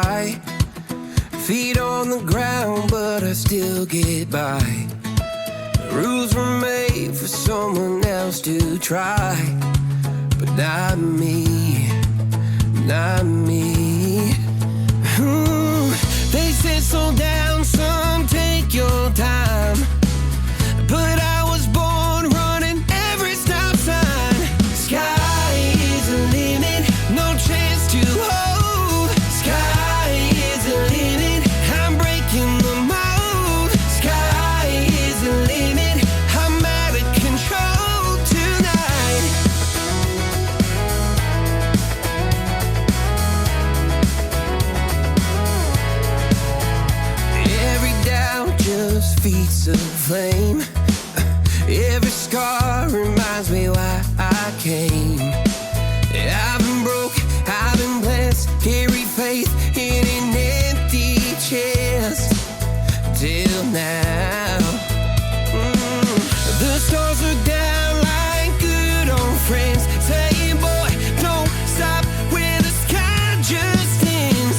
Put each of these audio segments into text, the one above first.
high. Feet on the ground, but I still get by. Rules were made for someone else to try, but not me, not me. They said slow down, son, take your time, but I was born running every stop sign. Sky is the limit, no chance to hold. Sky is the limit, I'm breaking the mold. Sky is the limit, I'm out of control tonight. Every doubt just feeds the flame. Every scar reminds me why I came. I've been broke, I've been blessed, carry faith in an empty chest till now. The stars are down like good old friends, saying, boy, don't stop where the sky just ends.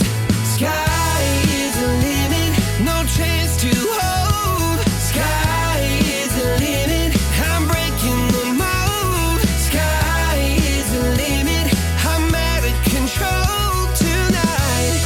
Sky is the limit, no chance to hold. Sky is the limit, I'm breaking the mold. Sky is the limit, I'm out of control tonight.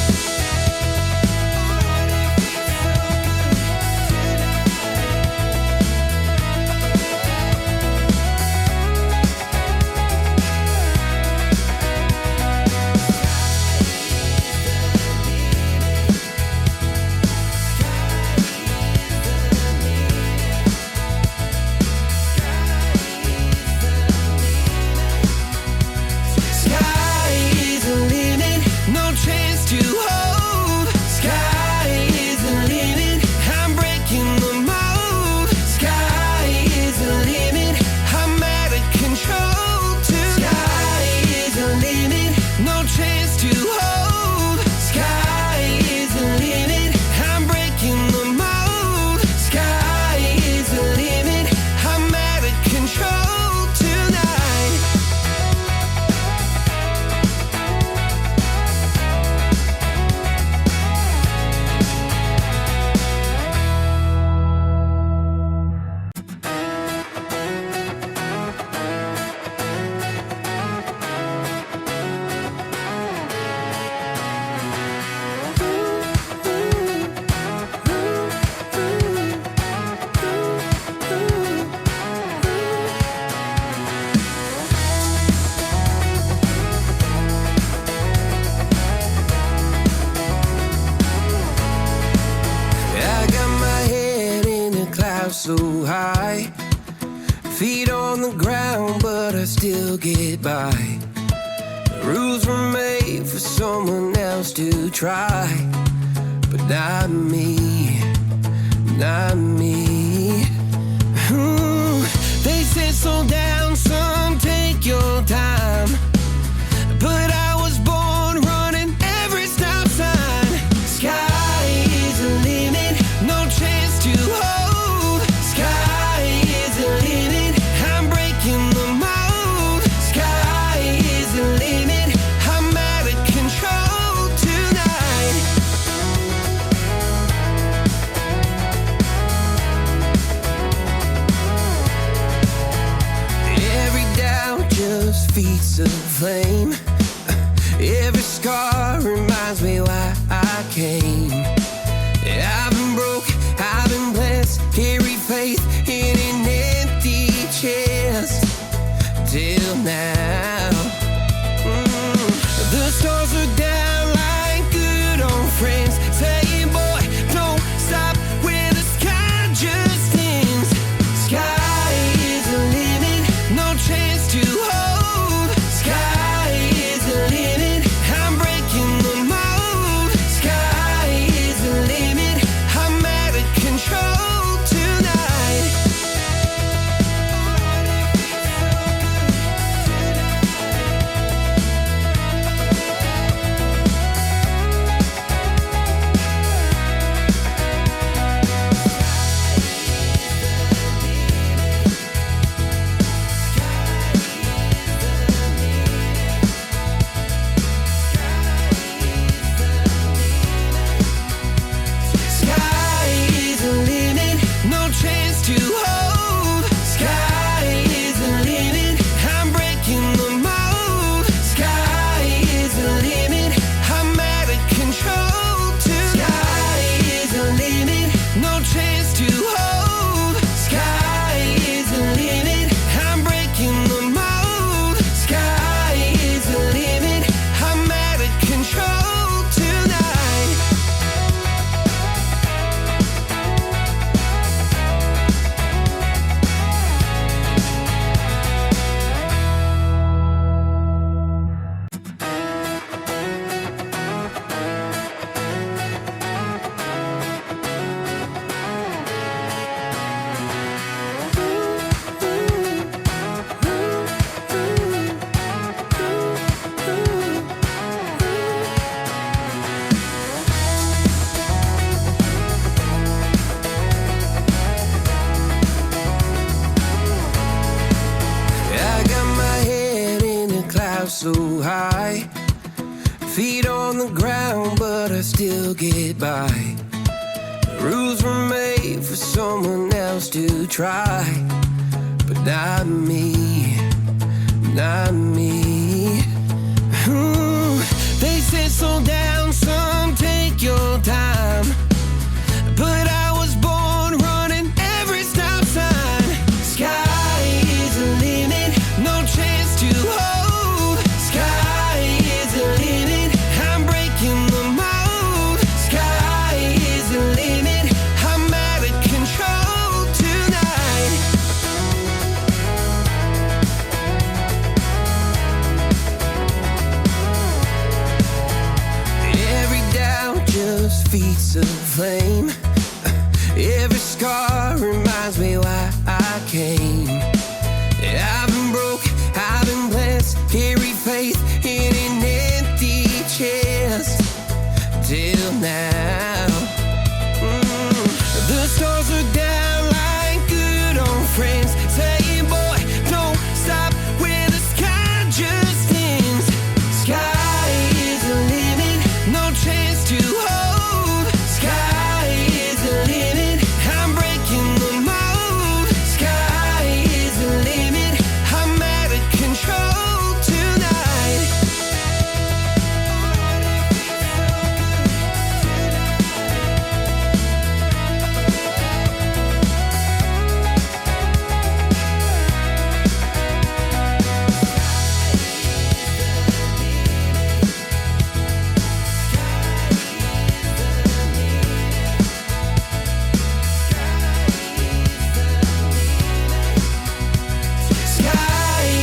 Sky is the limit, no chance to hold. Sky is the limit, I'm breaking the mold. Sky is the limit, I'm out of control tonight. Sky is the limit, no chance to hold. Sky is the limit, I'm breaking the mold. Sky is the limit, I'm out of control tonight. I got my head in the clouds so high. Feet on the ground, but I still get by. Rules were made for someone else to try, but not me, not me. They said slow down, son, take your time, but I was born running every stop sign. Sky is the limit, no chance to hold. Sky is the limit, I'm breaking the mold. Sky is the limit, I'm out of control tonight. Every doubt just feeds the flame. Every scar reminds me why I came. I've been broke, I've been blessed, carry faith in an empty chest till now. The stars are down like good old friends, saying, boy, don't stop where the sky just ends. Sky is the limit, no chance to hold. Sky is the limit, I'm breaking the mold. Sky still get by. Rules were made for someone else to try, but not me, not me. They said slow down, son, take your time, but I was born running every stop sign. Sky is the limit, no chance to hold. Sky is the limit, I'm breaking the mold. Sky is the limit, I'm out of control tonight. Every doubt just feeds the flame. Every scar reminds me why I came. I've been broke, I've been blessed, carry faith in an empty chest till now. The stars are down like good old friends, saying, boy, don't stop where the sky just ends. Sky is the limit, no chance to hold. Sky is the limit, I'm breaking the mold. Sky is the limit, I'm out of control tonight. Sky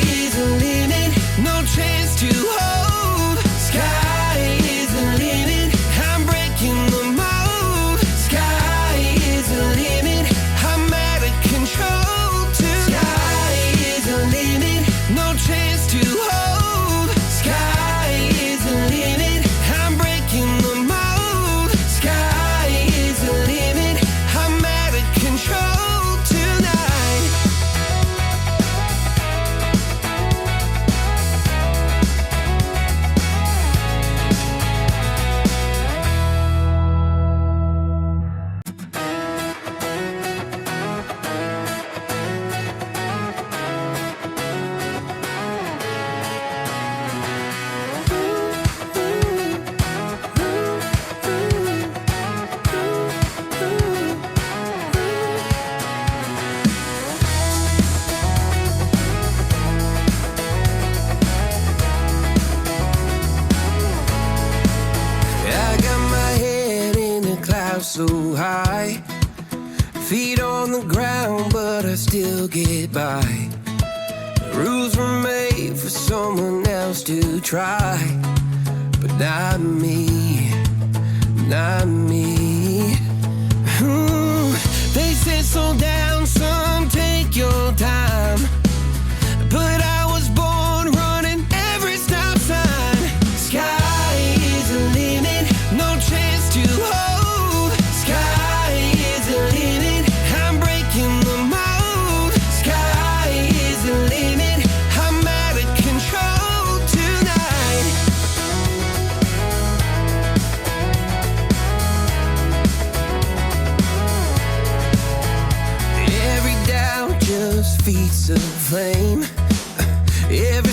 is the limit, no chance to hold. Sky is the limit, I'm breaking the mold. Sky is the limit, I'm out of control tonight. Sky is the limit, no chance to hold. Sky is the limit, I'm breaking the mold. Sky is the limit, I'm out of control tonight. I got my head in the clouds so high, feet on the ground, but I still get by. Rules were made for someone else to try, but not me, not me. They said slow down, son, take your time, but I was born running every stop sign. Sky is the limit, no chance to hold. Sky is the limit, I'm breaking the mold. Sky is the limit, I'm out of control tonight. Every doubt just feeds the flame. Every